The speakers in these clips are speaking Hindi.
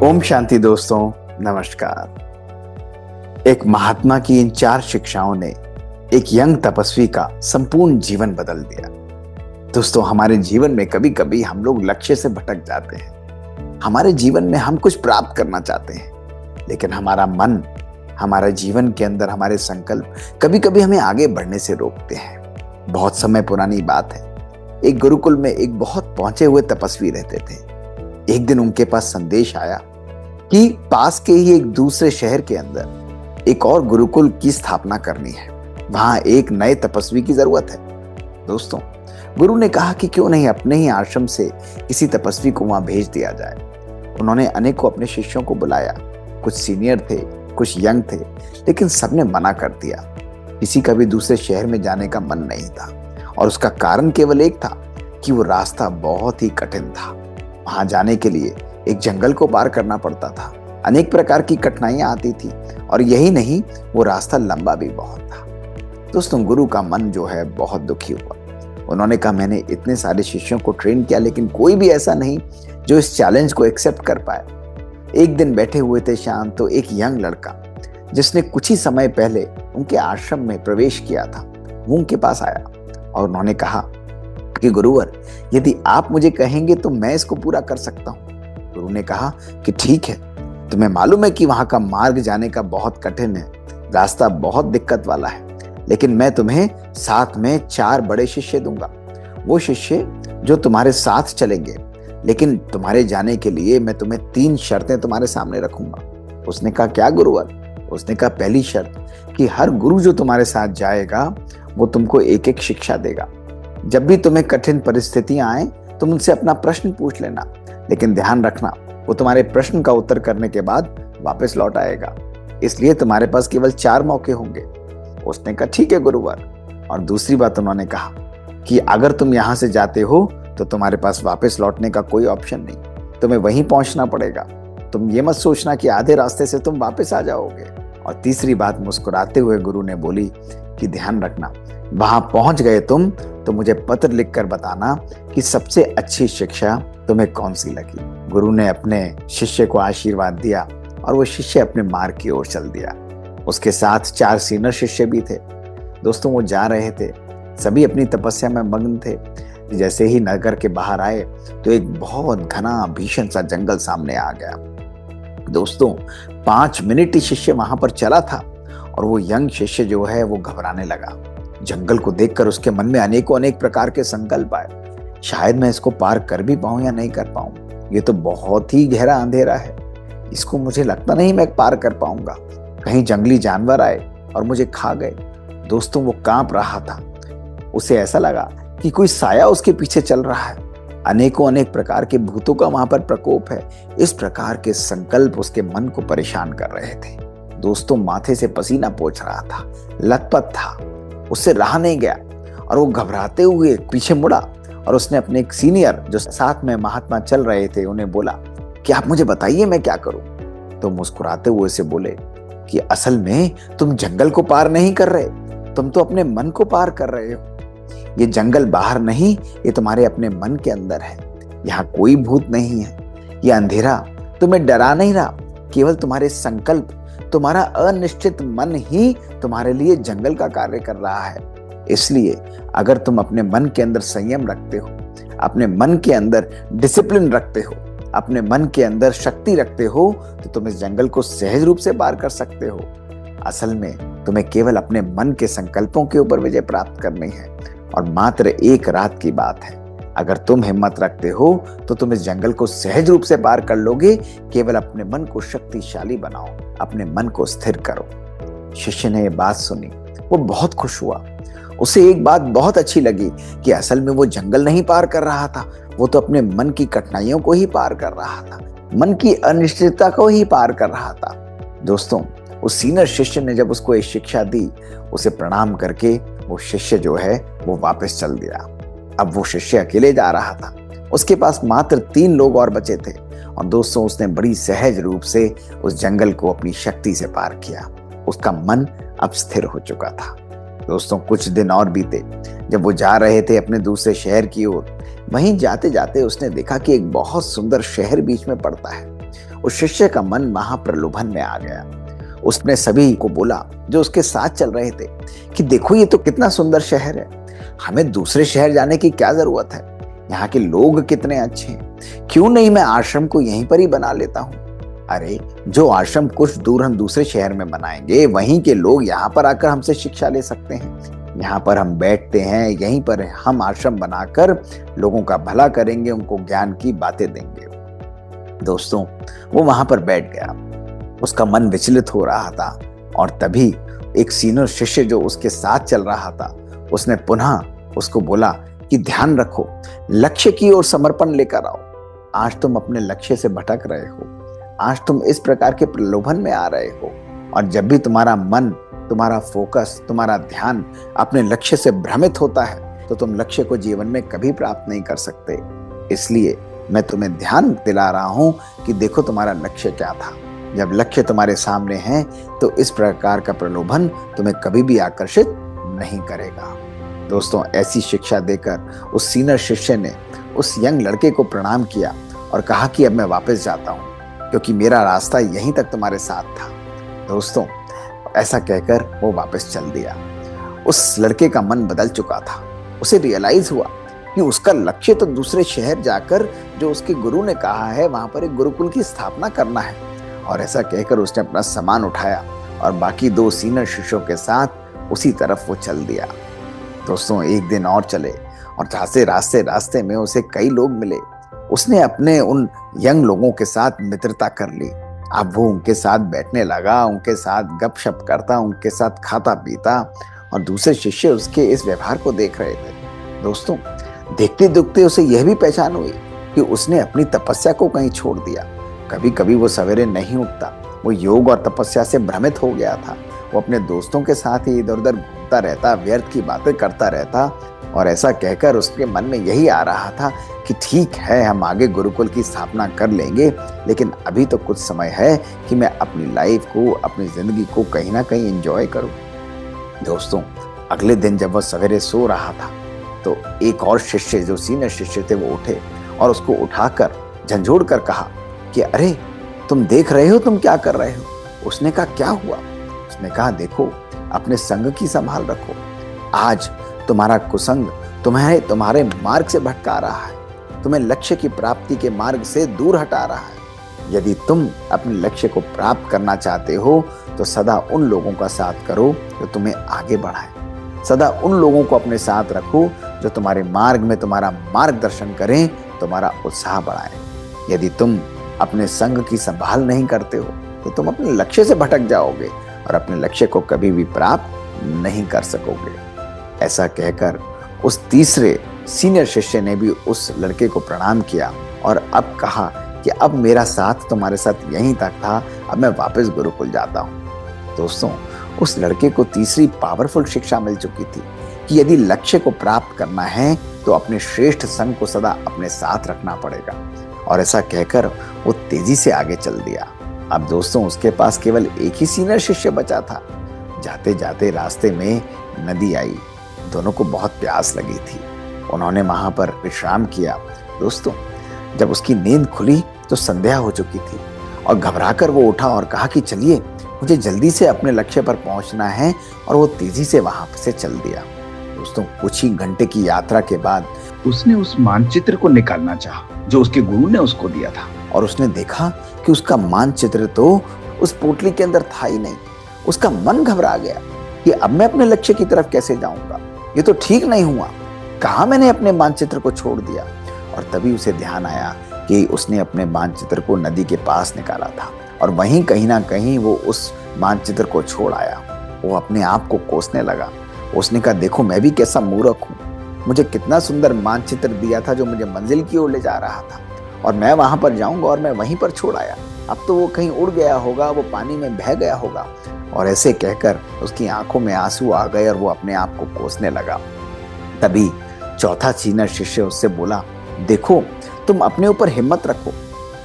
ओम शांति दोस्तों, नमस्कार। एक महात्मा की इन 4 शिक्षाओं ने एक यंग तपस्वी का संपूर्ण जीवन बदल दिया। दोस्तों, हमारे जीवन में कभी कभी हम लोग लक्ष्य से भटक जाते हैं। हमारे जीवन में हम कुछ प्राप्त करना चाहते हैं, लेकिन हमारा मन, हमारे जीवन के अंदर हमारे संकल्प कभी कभी हमें आगे बढ़ने से रोकते हैं। बहुत समय पुरानी बात है, एक गुरुकुल में एक बहुत पहुंचे हुए तपस्वी रहते थे। एक दिन उनके पास संदेश आया कि पास के ही एक दूसरे शहर के अंदर एक और गुरुकुल की स्थापना करनी है, वहां एक नए तपस्वी की जरूरत है। दोस्तों, गुरु ने कहा कि क्यों नहीं अपने ही आश्रम से किसी तपस्वी को वहां भेज दिया जाए। उन्होंने अनेकों अपने शिष्यों को बुलाया। कुछ सीनियर थे, कुछ यंग थे, लेकिन सबने मना कर दिया। किसी का भी दूसरे शहर में जाने का मन नहीं था, और उसका कारण केवल एक था कि वो रास्ता बहुत ही कठिन था। वहां जाने के लिए एक जंगल को पार करना पड़ता था, अनेक प्रकार की कठिनाइयां आती थी, और यही नहीं, वो रास्ता लंबा भी बहुत था। दोस्तों, गुरु का मन जो है बहुत दुखी हुआ। उन्होंने कहा, मैंने इतने सारे शिष्यों को ट्रेन किया, लेकिन कोई भी ऐसा नहीं जो इस चैलेंज को एक्सेप्ट कर पाए। एक दिन बैठे हुए थे शाम, तो एक यंग लड़का जिसने कुछ ही समय पहले उनके आश्रम में प्रवेश किया था, वो उनके पास आया और उन्होंने कहा कि गुरुवर, यदि आप मुझे कहेंगे तो मैं इसको पूरा कर सकता हूँ। गुरु ने कहा कि ठीक है, तुम्हें मालूम है कि वहां का मार्ग जाने का बहुत कठिन है, रास्ता बहुत दिक्कत वाला है, लेकिन मैं तुम्हें साथ में 4 बड़े शिष्य दूंगा। वो शिष्य जो तुम्हारे साथ चलेंगे, लेकिन तुम्हारे जाने के लिए मैं तुम्हें 3 शर्तें तुम्हारे सामने रखूंगा। उसने कहा, क्या गुरुवर? उसने कहा, पहली शर्त कि हर गुरु जो तुम्हारे साथ जाएगा वो तुमको एक एक शिक्षा देगा। जब भी तुम्हें कठिन परिस्थितियां आए, तुम उनसे अपना प्रश्न पूछ लेना, लेकिन ध्यान रखना, वो तुम्हारे प्रश्न का उत्तर करने के बाद वापस लौट आएगा। इसलिए तुम्हारे पास केवल 4 मौके होंगे। उसने कहा, ठीक है गुरुवर। और दूसरी बात उन्होंने कहा कि अगर तुम यहां से जाते हो तो तुम्हारे पास वापस लौटने का कोई ऑप्शन नहीं, तुम्हें वहीं पहुंचना पड़ेगा। तुम ये मत सोचना कि आधे रास्ते से तुम वापस आ जाओगे। और तीसरी बात मुस्कुराते हुए गुरु ने बोली कि ध्यान रखना, वहां पहुंच गए तुम तो मुझे पत्र लिखकर बताना कि सबसे अच्छी शिक्षा तुम्हें कौन सी लगी। गुरु ने अपने शिष्य को आशीर्वाद दिया और वो शिष्य अपने मार्ग की ओर चल दिया। उसके साथ 4 सीनियर शिष्य भी थे। दोस्तों, वो जा रहे थे, सभी अपनी तपस्या में मग्न थे। जैसे ही नगर के बाहर आए तो एक बहुत घना भीषण सा जंगल सामने आ गया। दोस्तों, 5 मिनट ही शिष्य वहां पर चला था और वो यंग शिष्य जो है वो घबराने लगा। जंगल को देखकर उसके मन में अनेक प्रकार के संकल्प आए। शायद मैं इसको पार कर भी पाऊं या नहीं कर पाऊं, ये तो बहुत ही गहरा अंधेरा है, इसको मुझे लगता नहीं मैं पार कर पाऊंगा। कहीं जंगली जानवर आए और मुझे खा गए। दोस्तों, वो कांप रहा था। उसे ऐसा लगा कि कोई साया उसके पीछे चल रहा है। अनेक प्रकार के भूतों का वहां पर प्रकोप है। इस प्रकार के संकल्प उसके मन को परेशान कर रहे थे। दोस्तों, माथे से पसीना पोंछ रहा था, लथपथ था, उससे रहा नहीं गया और वो घबराते हुए पीछे मुड़ा और उसने अपने एक सीनियर जो साथ में महात्मा चल रहे थे उन्हें बोला कि आप मुझे बताइए मैं क्या करूं। तो मुस्कुराते हुए से बोले कि असल में तुम जंगल को पार नहीं कर रहे, तुम तो अपने मन को पार कर रहे हो। ये जंगल बाहर नहीं, ये तुम्हारे अपने मन के अंदर है। यहाँ कोई भूत नहीं है। ये अंधेरा तुम्हें डरा नहीं रहा, केवल तुम्हारे संकल्प, तुम्हारा अनिश्चित मन ही तुम्हारे लिए जंगल का कार्य कर रहा है। इसलिए अगर तुम अपने मन के अंदर संयम रखते हो, अपने मन के अंदर डिसिप्लिन रखते हो, अपने मन के अंदर शक्ति रखते हो, तो तुम इस जंगल को सहज रूप से पार कर सकते हो। असल में तुम्हें केवल अपने मन के संकल्पों के ऊपर विजय प्राप्त करनी है, और मात्र एक रात की बात है। अगर तुम हिम्मत रखते हो तो तुम इस जंगल को सहज रूप से पार कर लोगे। केवल अपने मन को शक्तिशाली बनाओ, अपने मन को स्थिर करो। शिष्य ने ये बात सुनी, वो बहुत खुश हुआ। उसे एक बात बहुत अच्छी लगी कि असल में वो जंगल नहीं पार कर रहा था, वो तो अपने मन की कठिनाइयों को ही पार कर रहा था, मन की अनिश्चितता को ही पार कर रहा था। दोस्तों, उस सीनियर शिष्य ने जब उसको एक शिक्षा दी, उसे प्रणाम करके वो शिष्य जो है वो वापस चल दिया। अब वो शिष्य अकेले जा रहा था, उसके पास मात्र 3 लोग और बचे थे। और दोस्तों, उसने बड़ी सहज रूप से उस जंगल को अपनी शक्ति से पार किया। उसका मन अब स्थिर हो चुका था। दोस्तों, कुछ दिन और बीते। जब वो जा रहे थे अपने दूसरे शहर की ओर, वहीं जाते जाते उसने देखा कि एक बहुत सुंदर शहर बीच में पड़ता है। उस शिष्य का मन महाप्रलोभन में आ गया। उसने सभी को बोला जो उसके साथ चल रहे थे कि देखो ये तो कितना सुंदर शहर है, हमें दूसरे शहर जाने की क्या जरूरत है, यहाँ के लोग कितने अच्छे हैं, क्यों नहीं मैं आश्रम को यहीं पर ही बना लेता हूँ। अरे जो आश्रम कुछ दूर हम दूसरे शहर में बनाएंगे, वहीं के लोग यहाँ पर आकर हमसे शिक्षा ले सकते हैं। यहाँ पर हम बैठते हैं, यहीं पर हम आश्रम बनाकर लोगों का भला करेंगे, उनको ज्ञान की बातें देंगे। दोस्तों, वो वहां पर बैठ गया। उसका मन विचलित हो रहा था और तभी एक सीनियर शिष्य जो उसके साथ चल रहा था, उसने पुनः उसको बोला कि ध्यान रखो, लक्ष्य की ओर समर्पण लेकर आओ। आज तुम अपने लक्ष्य से भटक रहे हो, आज तुम इस प्रकार के प्रलोभन में आ रहे हो, और जब भी तुम्हारा मन, तुम्हारा फोकस, तुम्हारा ध्यान अपने लक्ष्य से भ्रमित होता है तो तुम लक्ष्य को जीवन में कभी प्राप्त नहीं कर सकते। इसलिए मैं तुम्हें ध्यान दिला रहा हूं कि देखो तुम्हारा लक्ष्य क्या था। जब लक्ष्य तुम्हारे सामने है तो इस प्रकार का प्रलोभन तुम्हें कभी भी आकर्षित नहीं करेगा। दोस्तों, ऐसी शिक्षा देकर उस सीनियर शिष्य ने उस यंग लड़के को प्रणाम किया और कहा कि अब मैं वापस जाता हूँ, क्योंकि मेरा रास्ता यहीं तक तुम्हारे साथ था। दोस्तों, ऐसा कहकर वो वापस चल दिया। उस लड़के का मन बदल चुका था। उसे रियलाइज हुआ कि उसका लक्ष्य तो दूसरे शहर जाकर, जो उसके गुरु ने कहा है, वहां पर एक गुरुकुल की स्थापना करना है। और ऐसा कहकर उसने अपना सामान उठाया और बाकी 2 सीनियर शिष्यों के साथ उसी तरफ वो चल दिया। दोस्तों, एक दिन और चले और रास्ते में उसे कई लोग मिले। उसने अपने उन यंग लोगों के साथ मित्रता कर ली। अब वो उनके साथ बैठने लगा, उनके साथ गपशप करता, उनके साथ खाता पीता, और दूसरे शिष्य उसके इस व्यवहार को देख रहे थे। दोस्तों, देखते देखते उसे यह भी पहचान हुई कि उसने अपनी तपस्या को कहीं छोड़ दिया। कभी कभी वो सवेरे नहीं उठता, वो योग और तपस्या से भ्रमित हो गया था। वो अपने दोस्तों के साथ ही इधर उधर घूमता रहता, व्यर्थ की बातें करता रहता, और ऐसा कहकर उसके मन में यही आ रहा था कि ठीक है, हम आगे गुरुकुल की स्थापना कर लेंगे, लेकिन अभी तो कुछ समय है कि मैं अपनी लाइफ को, अपनी जिंदगी को कहीं ना कहीं एंजॉय करूं। दोस्तों, अगले दिन जब वह सवेरे सो रहा था तो एक और शिष्य, जो सीनियर शिष्य थे, वो उठे और उसको उठाकर झंझोड़ कर कहा कि अरे तुम देख रहे हो तुम क्या कर रहे हो। उसने कहा क्या हुआ? उसने कहा देखो, अपने संग की संभाल रखो। आज तुम्हारा कुसंग तुम्हारे मार्ग से भटका रहा है, तुम्हें लक्ष्य की प्राप्ति के मार्ग से दूर हटा रहा है। यदि तुम अपने लक्ष्य को प्राप्त करना चाहते हो तो सदा उन लोगों का साथ करो जो तुम्हें आगे बढ़ाए। सदा उन लोगों को अपने साथ रखो जो तुम्हारे मार्ग में तुम्हारा मार्गदर्शन करें, तुम्हारा उत्साह बढ़ाएं। यदि तुम अपने संग की संभाल नहीं करते हो तो तुम अपने लक्ष्य से भटक जाओगे और अपने लक्ष्य को कभी भी प्राप्त नहीं कर सकोगे। ऐसा कहकर उस तीसरे सीनियर शिष्य ने भी उस लड़के को प्रणाम किया और अब कहा कि अब मेरा साथ तुम्हारे साथ यहीं तक था, अब मैं वापस गुरुकुल जाता हूँ। दोस्तों, उस लड़के को तीसरी पावरफुल शिक्षा मिल चुकी थी कि यदि लक्ष्य को प्राप्त करना है तो अपने श्रेष्ठ संग को सदा अपने साथ रखना पड़ेगा, और ऐसा कहकर वो तेजी से आगे चल दिया। अब दोस्तों, उसके पास केवल एक ही सीनियर शिष्य बचा था। जाते जाते रास्ते में नदी आई। दोनों को बहुत प्यास लगी थी। उन्होंने वहां पर विश्राम किया। दोस्तों, जब उसकी नींद खुली तो संध्या हो चुकी थी और घबराकर वो उठा और कहा कि चलिए, मुझे जल्दी से अपने लक्ष्य पर पहुंचना है, और वो तेजी से वहां से चल दिया। दोस्तों, कुछ ही घंटे की यात्रा के बाद उसने उस मानचित्र को निकालना चाहा जो उसके गुरु ने उसको दिया था, और उसने देखा कि उसका मानचित्र तो उस पोटली के अंदर था ही नहीं। उसका मन घबरा गया कि अब मैं अपने लक्ष्य की तरफ कैसे जाऊंगा, ये तो ठीक नहीं हुआ, कहाँ मैंने अपने मानचित्र को छोड़ दिया। और तभी उसे ध्यान आया कि उसने अपने मानचित्र को नदी के पास निकाला था, और वहीं कहीं ना कहीं वो उस मानचित्र को छोड़ आया। वो अपने आप को कोसने लगा। उसने कहा देखो, मैं भी कैसा मूर्ख हूँ, मुझे कितना सुंदर मानचित्र दिया था जो मुझे मंजिल की ओर ले जा रहा था, और मैं वहां पर जाऊंगा और मैं वहीं पर छोड़ आया। अब तो वो कहीं उड़ गया होगा, वो पानी में बह गया होगा। और ऐसे कहकर उसकी आंखों में आंसू आ गए और वो अपने आप को कोसने लगा। तभी चौथा सीनियर शिष्य उससे बोला, देखो, तुम अपने ऊपर हिम्मत रखो,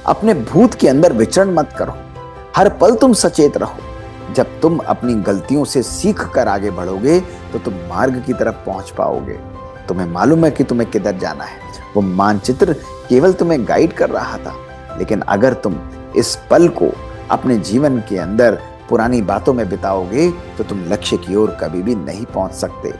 अपने भूत के अंदर विचरण मत करो, हर पल तुम सचेत रहो। जब तुम अपनी गलतियों से सीख कर आगे बढ़ोगे तो तुम मार्ग की तरफ पहुंच पाओगे। तुम्हें मालूम है कि तुम्हें किधर जाना है। वो मानचित्र केवल तुम्हें गाइड कर रहा था, लेकिन अगर तुम इस पल को अपने जीवन के अंदर पुरानी बातों में बिताओगे तो तुम लक्ष्य की ओर कभी भी नहीं पहुंच सकते।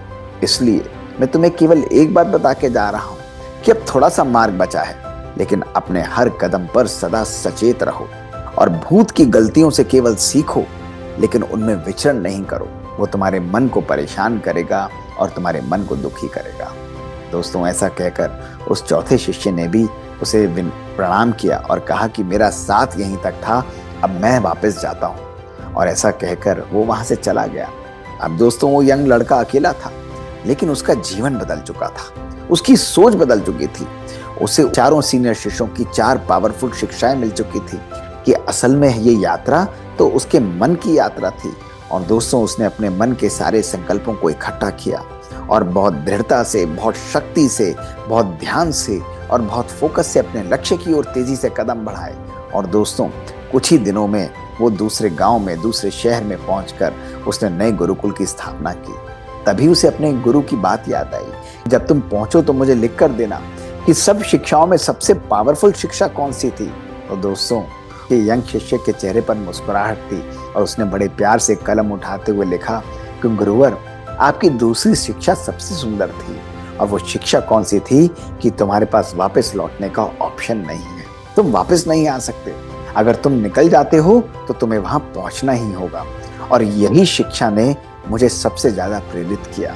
इसलिए मैं तुम्हें केवल एक बात बता के जा रहा हूं कि अब थोड़ा सा मार्ग बचा है, लेकिन अपने हर कदम पर सदा सचेत रहो और भूत की गलतियों से केवल सीखो, लेकिन उनमें विचरण नहीं करो। वो तुम्हारे मन को परेशान करेगा और तुम्हारे मन को दुखी करेगा। दोस्तों, ऐसा कहकर उस चौथे शिष्य ने भी उसे प्रणाम किया और कहा कि मेरा साथ यहीं तक था, अब मैं वापस जाता हूं। और ऐसा कहकर वो वहां से चला गया। अब दोस्तों, वो यंग लड़का अकेला था, लेकिन उसका जीवन बदल चुका था, उसकी सोच बदल चुकी थी। उसे चारों सीनियर शिष्यों की 4 पावरफुल शिक्षाएं मिल चुकी थी कि असल में ये यात्रा तो उसके मन की यात्रा थी। और दोस्तों, उसने अपने मन के सारे संकल्पों को इकट्ठा किया और बहुत दृढ़ता से, बहुत शक्ति से, बहुत ध्यान से और बहुत फोकस से अपने लक्ष्य की ओर तेजी से कदम बढ़ाए। और दोस्तों, कुछ ही दिनों में वो दूसरे गांव में, दूसरे शहर में पहुंचकर उसने नए गुरुकुल की स्थापना की। तभी उसे अपने गुरु की बात याद आई, जब तुम पहुंचो तो मुझे लिख कर देना कि सब शिक्षाओं में सबसे पावरफुल शिक्षा कौन सी थी। तो दोस्तों, ये यंग शिष्य के चेहरे पर मुस्कुराहट थी और उसने बड़े प्यार से कलम उठाते हुए लिखा कि गुरुवर, आपकी दूसरी शिक्षा सबसे सुंदर थी। और वो शिक्षा कौन सी थी कि तुम्हारे पास वापस लौटने का ऑप्शन नहीं है, तुम वापस नहीं आ सकते। अगर तुम निकल जाते हो तो तुम्हें वहां पहुंचना ही होगा। और यही शिक्षा ने मुझे सबसे ज्यादा प्रेरित किया।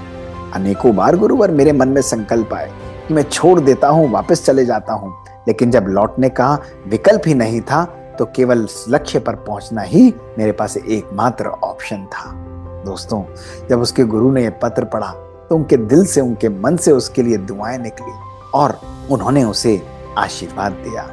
अनेकों बार गुरुवर मेरे मन में संकल्प आए कि मैं छोड़ देता हूँ, वापस चले जाता हूँ, लेकिन जब लौटने का विकल्प ही नहीं था तो केवल लक्ष्य पर पहुंचना ही मेरे पास एकमात्र ऑप्शन था। दोस्तों, जब उसके गुरु ने यह पत्र पढ़ा तो उनके दिल से, उनके मन से उसके लिए दुआएं निकली और उन्होंने उसे आशीर्वाद दिया।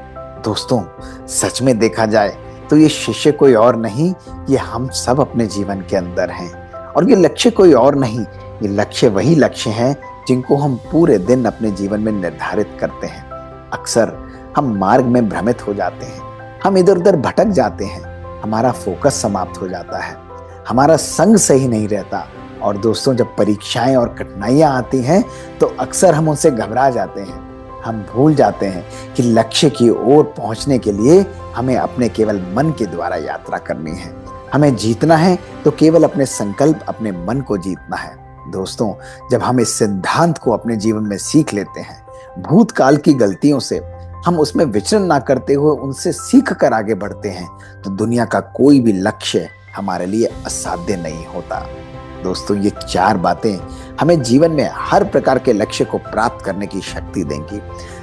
दोस्तों, सच में देखा जाए तो ये शिष्य कोई और नहीं, ये हम सब अपने जीवन के अंदर हैं। और ये लक्ष्य कोई और नहीं, ये लक्ष्य वही लक्ष्य हैं जिनको हम पूरे दिन अपने जीवन में निर्धारित करते हैं। अक्सर हम मार्ग में भ्रमित हो जाते हैं, हम इधर उधर भटक जाते हैं, हमारा फोकस समाप्त हो जाता है, हमारा संग सही नहीं रहता। और दोस्तों, जब परीक्षाएं और कठिनाइयां आती हैं तो अक्सर हम उनसे घबरा जाते हैं। हम भूल जाते हैं कि लक्ष्य की ओर पहुंचने के लिए हमें अपने केवल मन के द्वारा यात्रा करनी है। हमें जीतना है तो केवल अपने संकल्प, अपने मन को जीतना है। दोस्तों, जब हम इस सिद्धांत को अपने जीवन में सीख लेते हैं, भूतकाल की गलतियों से हम उसमें विचरण ना करते हुए उनसे सीख कर आगे बढ़ते हैं, तो दुनिया का कोई भी लक्ष्य हमारे लिए असाध्य नहीं होता। दोस्तों, ये 4 बातें हमें जीवन में हर प्रकार के लक्ष्य को प्राप्त करने की शक्ति देंगी।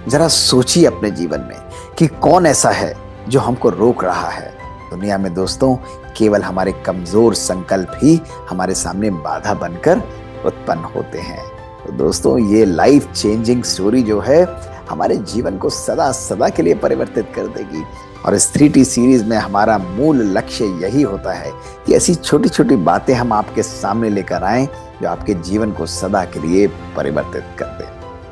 जरा सोचिए अपने जीवन में कि कौन ऐसा है जो हमको रोक रहा है। दुनिया में दोस्तों, केवल हमारे कमजोर संकल्प ही हमारे सामने बाधा बनकर उत्पन्न होते हैं। तो दोस्तों, ये लाइफ चेंजिंग स्टोरी जो है हमारे जीवन को सदा सदा के लिए परिवर्तित कर देगी। और इस 3T सीरीज में हमारा मूल लक्ष्य यही होता है कि ऐसी छोटी छोटी बातें हम आपके सामने लेकर आएं जो आपके जीवन को सदा के लिए परिवर्तित कर दें।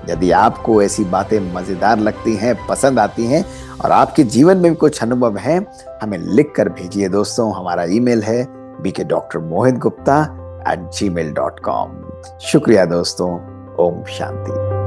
यदि आपको ऐसी बातें मजेदार लगती हैं, पसंद आती हैं और आपके जीवन में भी कुछ अनुभव हैं, हमें लिख कर भेजिए। दोस्तों, हमारा ईमेल है bkdrmohitgupta@gmail.com। शुक्रिया दोस्तों। ओम शांति।